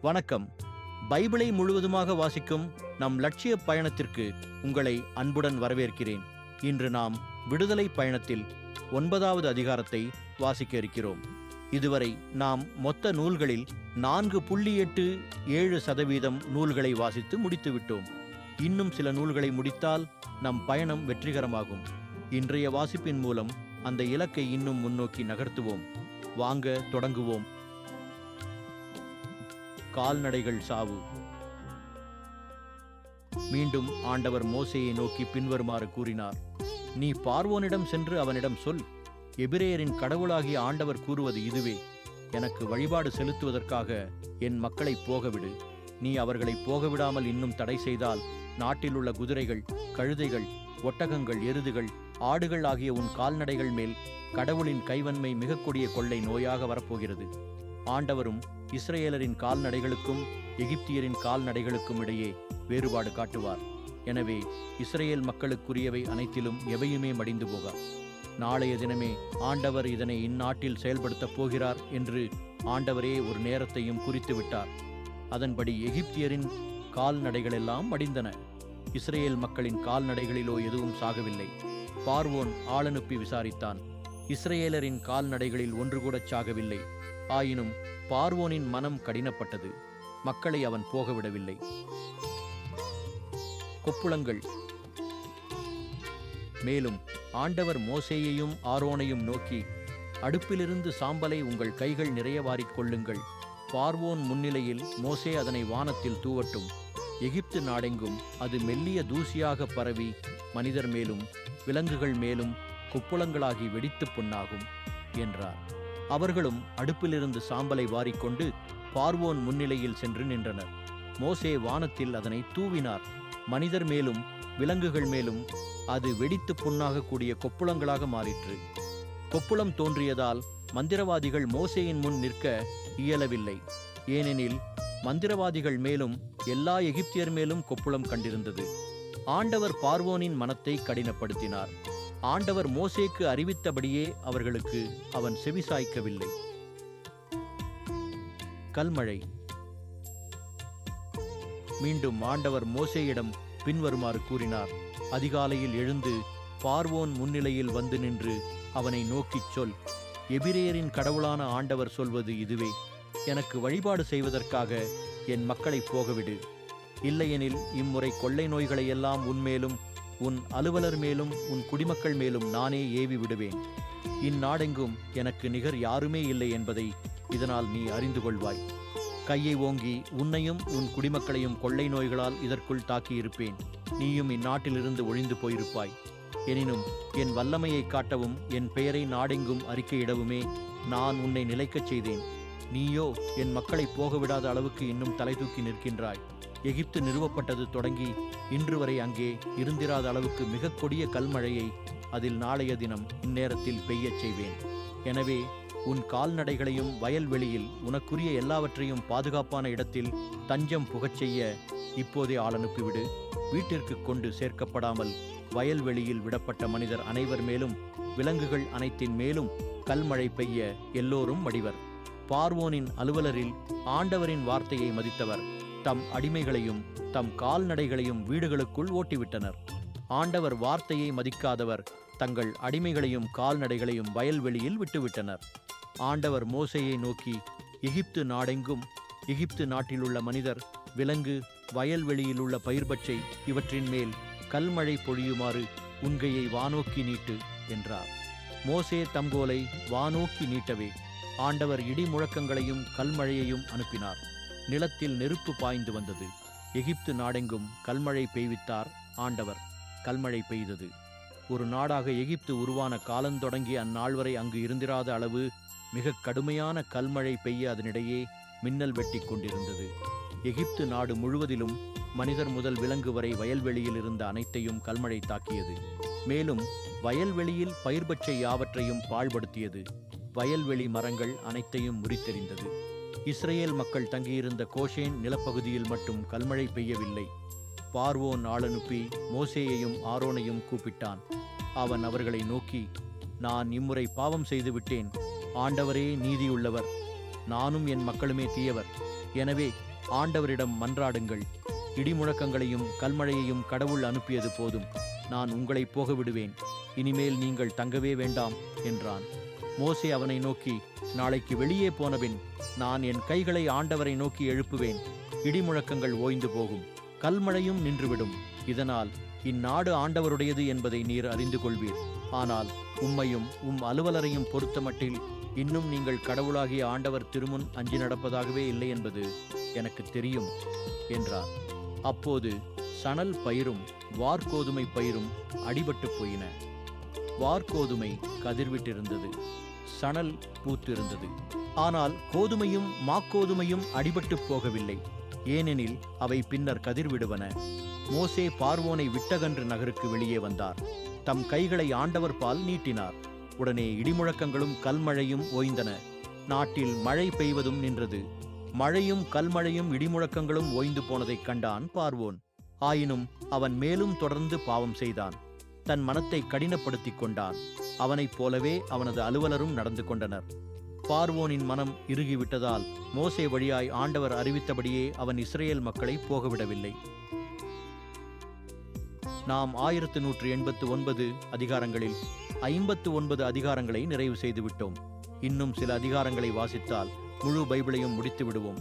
வணக்கம். பைபிளை முழுவதுமாக வாசிக்கும் நம் லட்சிய பயணத்திற்கு உங்களை அன்புடன் வரவேற்கிறேன். இன்று நாம் விடுதலை பயணத்தில் 9வது அதிகாரத்தை வாசிக்க இருக்கிறோம். இதுவரை நாம் மொத்த நூல்களில் 4.87% நூல்களை வாசித்து முடித்துவிட்டோம். இன்னும் சில நூல்களை முடித்தால் நம் பயணம் வெற்றிகரமாகும். இன்றைய வாசிப்பின் மூலம் அந்த இலக்கை இன்னும் முன்னோக்கி நகர்த்துவோம். வாங்க தொடங்குவோம். கால்நடைகள் சாவு. மீண்டும் ஆண்டவர் மோசேயை நோக்கி பின்வருமாறு கூறினார். நீ பார்வோனிடம் சென்று அவனிடம் சொல், எபிரேயரின் கடவுளாகிய ஆண்டவர் கூறுவது இதுவே, எனக்கு வழிபாடு செலுத்துவதற்காக என் மக்களை போகவிடு. நீ அவர்களை போகவிடாமல் இன்னும் தடை செய்தால் நாட்டிலுள்ள குதிரைகள், கழுதைகள், ஒட்டகங்கள், எருதுகள், ஆடுகள் ஆகிய உன் கால்நடைகள் மேல் கடவுளின் கைவன்மை மிக கொடிய கொள்ளை நோயாக வரப்போகிறது. ஆண்டவரும் இஸ்ரேலரின் கால்நடைகளுக்கும் எகிப்தியரின் கால்நடைகளுக்கும் இடையே வேறுபாடு காட்டுவார். எனவே இஸ்ரேல் மக்களுக்குரியவை அனைத்திலும் எவையுமே மடிந்து போக நாளைய தினமே ஆண்டவர் இதனை இந்நாட்டில் செயல்படுத்தப் போகிறார் என்று ஆண்டவரே ஒரு நேரத்தையும் குறித்து விட்டார். அதன்படி எகிப்தியரின் கால்நடைகளெல்லாம் மடிந்தன. இஸ்ரேல் மக்களின் கால்நடைகளிலோ எதுவும் சாகவில்லை. பார்வோன் ஆளனுப்பி விசாரித்தான். இஸ்ரேலரின் கால்நடைகளில் ஒன்று கூட சாகவில்லை. ஆயினும் பார்வோனின் மனம் கடினப்பட்டது. மக்களை அவன் போகவிடவில்லை. கொப்புளங்கள். மேலும் ஆண்டவர் மோசேயையும் ஆரோனையும் நோக்கி, அடுப்பிலிருந்து சாம்பலை உங்கள் கைகள் நிறைய வாரிக் கொள்ளுங்கள். பார்வோன் முன்னிலையில் மோசே அதனை வானத்தில் தூவட்டும். எகிப்து நாடெங்கும் அது மெல்லிய தூசியாக பரவி மனிதர் மேலும் விலங்குகள் மேலும் கொப்புளங்களாகி வெடித்து புண்ணாகும் என்றார். அவர்களும் அடுப்பிலிருந்து சாம்பலை வாரிக்கொண்டு பார்வோன் முன்னிலையில் சென்று நின்றனர். மோசே வானத்தில் அதனை தூவினார். மனிதர் மேலும் விலங்குகள் மேலும் அது வெடித்து புண்ணாகக்கூடிய கொப்புளங்களாக மாறிற்று. கொப்புளம் தோன்றியதால் மந்திரவாதிகள் மோசேயின் முன் நிற்க இயலவில்லை. ஏனெனில் மந்திரவாதிகள் மேலும் எல்லா எகிப்தியர் மேலும் கொப்புளம் கண்டிருந்தது. ஆண்டவர் பார்வோனின் மனத்தை கடினப்படுத்தினார். ஆண்டவர் மோசேக்கு அறிவித்தபடியே அவர்களுக்கு அவன் செவிசாய்க்கவில்லை. கல்மழை. மீண்டும் ஆண்டவர் மோசேயிடம் பின்வருமாறு கூறினார். அதிகாலையில் எழுந்து பார்வோன் முன்னிலையில் வந்து நின்று அவனை நோக்கிச் சொல், எபிரேயரின் கடவுளான ஆண்டவர் சொல்வது இதுவே, எனக்கு வழிபாடு செய்வதற்காக என் மக்களை போகவிடு. இல்லையெனில் இம்முறை கொள்ளை நோய்களையெல்லாம் உன்மேலும் உன் அலுவலர் மேலும் உன் குடிமக்கள் மேலும் நானே ஏவி விடுவேன். இந்நாடெங்கும் எனக்கு நிகர் யாருமே இல்லை என்பதை இதனால் நீ அறிந்து கொள்வாய். கையை ஓங்கி உன்னையும் உன் குடிமக்களையும் கொள்ளை நோய்களால் இதற்குள் தாக்கியிருப்பேன். நீயும் இந்நாட்டிலிருந்து ஒழிந்து போயிருப்பாய். எனினும் என் வல்லமையை காட்டவும் என் பெயரை நாடெங்கும் அறிக்கையிடவுமே நான் உன்னை நிலைக்கச் செய்தேன். நீயோ என் மக்களை போகவிடாத அளவுக்கு இன்னும் தலை தூக்கி நிற்கின்றாய். எகிப்து நிறுவப்பட்டது தொடங்கி இன்று வரை அங்கே இருந்திராத அளவுக்கு மிக கொடிய கல்மழையை அதில் நாளைய தினம் இந்நேரத்தில் பெய்யச் செய்வேன். எனவே உன் கால்நடைகளையும் வயல்வெளியில் உனக்குரிய எல்லாவற்றையும் பாதுகாப்பான இடத்தில் தஞ்சம் புகச் செய்ய இப்போதே ஆள் அனுப்பிவிடு. வீட்டிற்கு கொண்டு சேர்க்கப்படாமல் வயல்வெளியில் விடப்பட்ட மனிதர் அனைவர் மேலும் விலங்குகள் அனைத்தின் மேலும் கல்மழை பெய்ய எல்லோரும் மடிவர். பார்வோனின் அலுவலரில் ஆண்டவரின் வார்த்தையை மதித்தவர் தம் அடிமைகளையும் தம் கால்நடைகளையும் வீடுகளுக்குள் ஓட்டிவிட்டனர். ஆண்டவர் வார்த்தையை மதிக்காதவர் தங்கள் அடிமைகளையும் கால்நடைகளையும் வயல்வெளியில் விட்டுவிட்டனர். ஆண்டவர் மோசேயை நோக்கி, எகிப்து நாடெங்கும் எகிப்து நாட்டிலுள்ள மனிதர், விலங்கு, வயல்வெளியிலுள்ள பயிர்பச்சை இவற்றின் மேல் கல்மழை பொழியுமாறு உன்கையை வானோக்கி நீட்டு என்றார். மோசே தம்கோலை வானோக்கி நீட்டவே ஆண்டவர் இடி முழக்கங்களையும் கல்மழையையும் அனுப்பினார். நிலத்தில் நெருப்பு பாய்ந்து வந்தது. எகிப்து நாடெங்கும் கல்மழை பெய்வித்தார் ஆண்டவர். கல்மழை பெய்தது. ஒரு நாடாக எகிப்து உருவான காலந்தொடங்கி அந்நாள் வரை அங்கு இருந்திராத அளவு மிக கடுமையான கல்மழை பெய்ய அதனிடையே மின்னல் வெட்டி கொண்டிருந்தது. எகிப்து நாடு முழுவதிலும் மனிதர் முதல் விலங்கு வரை வயல்வெளியில் இருந்த அனைத்தையும் கல்மழை தாக்கியது. மேலும் வயல்வெளியில் பயிர்பச்சை யாவற்றையும் பாழ்படுத்தியது. வயல்வெளி மரங்கள் அனைத்தையும் முறித்தெறிந்தது. இஸ்ரேல் மக்கள் தங்கியிருந்த கோஷேன் நிலப்பகுதியில் மட்டும் கல்மழை பெய்யவில்லை. பார்வோன் ஆளனுப்பி மோசேயையும் ஆரோனையும் கூப்பிட்டான். அவன் அவர்களை நோக்கி, நான் இம்முறை பாவம் செய்துவிட்டேன். ஆண்டவரே நீதியுள்ளவர். நானும் என் மக்களுமே தீயவர். எனவே ஆண்டவரிடம் மன்றாடுங்கள். இடிமுழக்கங்களையும் கல்மழையையும் கடவுள் அனுப்பியது போதும். நான் உங்களை போக விடுவேன். இனிமேல் நீங்கள் தங்கவே வேண்டாம் என்றான். மோசே அவனை நோக்கி, நாளைக்கு வெளியே போனபின் நான் என் கைகளை ஆண்டவரை நோக்கி எழுப்புவேன். இடிமுழக்கங்கள் ஓய்ந்து போகும், கல்மழையும் நின்றுவிடும். இதனால் இந்நாடு ஆண்டவருடையது என்பதை நீர் அறிந்து கொள்வீர். ஆனால் உம்மையும் உம் அலுவலரையும் பொறுத்தமட்டில் இன்னும் நீங்கள் கடவுளாகிய ஆண்டவர் திருமுன் அஞ்சி நடப்பதாகவே இல்லை என்பது எனக்கு தெரியும் என்றார். அப்போது சணல் பயிரும் வார்கோதுமை பயிரும் அடிபட்டு போயின. வார்கோதுமை கதிர்விட்டிருந்தது, சணல் பூத்திருந்தது. ஆனால் கோதுமையும் மாக்கோதுமையும் அடிபட்டு போகவில்லை, ஏனெனில் அவை பின்னர் கதிர்விடுவன. மோசே பார்வோனை விட்டகன்று நகருக்கு வெளியே வந்தார். தம் கைகளை ஆண்டவர் பால் நீட்டினார். உடனே இடிமுழக்கங்களும் கல்மழையும் ஓய்ந்தன. நாட்டில் மழை பெய்வதும் நின்றது. மழையும் கல்மழையும் இடிமுழக்கங்களும் ஓய்ந்து போனதைக் கண்டான் பார்வோன். ஆயினும் அவன் மேலும் தொடர்ந்து பாவம் செய்தான். தன் மனத்தை கடினப்படுத்திக் கொண்டான். அவனைப் போலவே அவனது அலுவலரும் நடந்து கொண்டனர். பார்வோனின் மனம் இறுகிவிட்டதால் மோசே வழியாய் ஆண்டவர் அறிவித்தபடியே அவன் இஸ்ரேல் மக்களை போகவிடவில்லை. நாம் 1189 அதிகாரங்களில் 59 அதிகாரங்களை நிறைவு செய்து விட்டோம். இன்னும் சில அதிகாரங்களை வாசித்தால் முழு பைபிளையும் முடித்து விடுவோம்.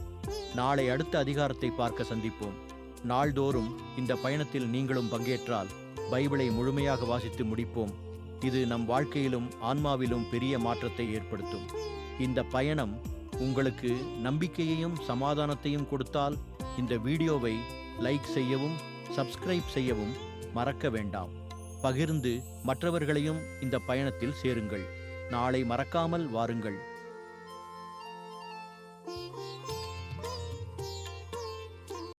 நாளை அடுத்த அதிகாரத்தை பார்க்க சந்திப்போம். நாள்தோறும் இந்த பயணத்தில் நீங்களும் பங்கேற்றால் பைபிளை முழுமையாக வாசித்து முடிப்போம். இது நம் வாழ்க்கையிலும் ஆன்மாவிலும் பெரிய மாற்றத்தை ஏற்படுத்தும். இந்த பயணம் உங்களுக்கு நம்பிக்கையையும் சமாதானத்தையும் கொடுத்தால் இந்த வீடியோவை லைக் செய்யவும் சப்ஸ்கிரைப் செய்யவும் மறக்க வேண்டாம். பகிர்ந்து மற்றவர்களையும் இந்த பயணத்தில் சேருங்கள். நாளை மறக்காமல் வாருங்கள்.